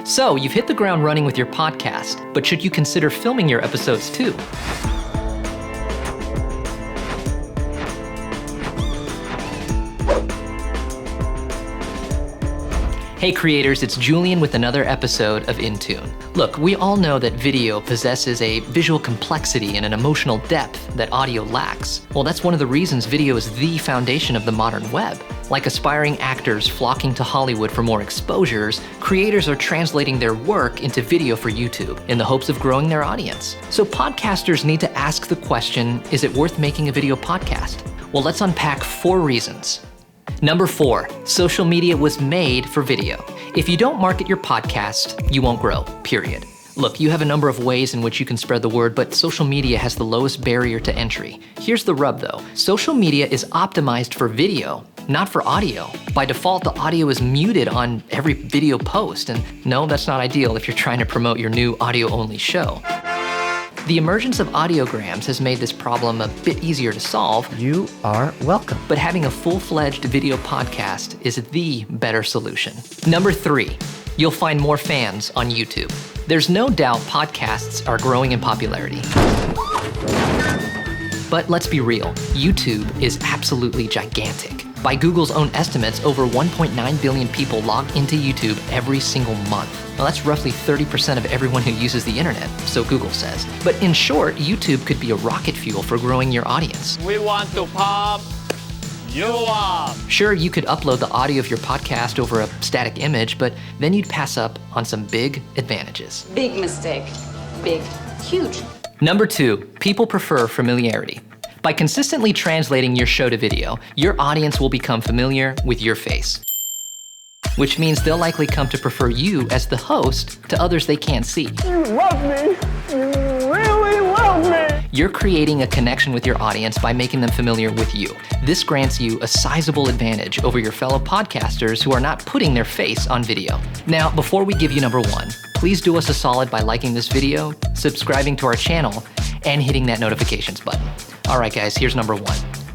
So you've hit the ground running with your podcast, but should you consider filming your episodes too? Hey creators, it's Julian with another episode of In Tune. Look, we all know that video possesses a visual complexity and an emotional depth that audio lacks. Well, that's one of the reasons video is the foundation of the modern web. Like aspiring actors flocking to Hollywood for more exposures, creators are translating their work into video for YouTube in the hopes of growing their audience. So podcasters need to ask the question, is it worth making a video podcast? Well, let's unpack 4 reasons. Number 4, social media was made for video. If you don't market your podcast, you won't grow, period. Look, you have a number of ways in which you can spread the word, but social media has the lowest barrier to entry. Here's the rub though. Social media is optimized for video, not for audio. By default, the audio is muted on every video post, and no, that's not ideal if you're trying to promote your new audio-only show. The emergence of audiograms has made this problem a bit easier to solve. You are welcome. But having a full-fledged video podcast is the better solution. Number 3, you'll find more fans on YouTube. There's no doubt podcasts are growing in popularity. But let's be real, YouTube is absolutely gigantic. By Google's own estimates, over 1.9 billion people log into YouTube every single month. Now that's roughly 30% of everyone who uses the internet, so Google says. But in short, YouTube could be a rocket fuel for growing your audience. We want to pump you up. Sure, you could upload the audio of your podcast over a static image, but then you'd pass up on some big advantages. Big mistake. Big. Huge. Number 2, people prefer familiarity. By consistently translating your show to video, your audience will become familiar with your face, which means they'll likely come to prefer you as the host to others they can't see. You love me. You really love me. You're creating a connection with your audience by making them familiar with you. This grants you a sizable advantage over your fellow podcasters who are not putting their face on video. Now, before we give you number 1, please do us a solid by liking this video, subscribing to our channel, and hitting that notifications button. All right, guys, here's number 1.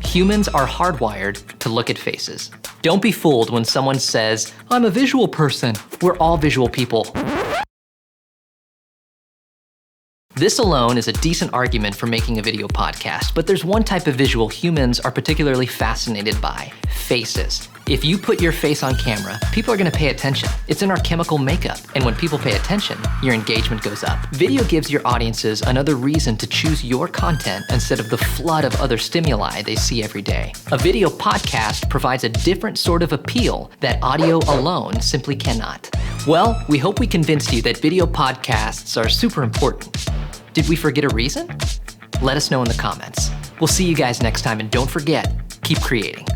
Humans are hardwired to look at faces. Don't be fooled when someone says, I'm a visual person. We're all visual people. This alone is a decent argument for making a video podcast, but there's one type of visual humans are particularly fascinated by: faces. If you put your face on camera, people are gonna pay attention. It's in our chemical makeup, and when people pay attention, your engagement goes up. Video gives your audiences another reason to choose your content instead of the flood of other stimuli they see every day. A video podcast provides a different sort of appeal that audio alone simply cannot. Well, we hope we convinced you that video podcasts are super important. Did we forget a reason? Let us know in the comments. We'll see you guys next time, and don't forget, keep creating.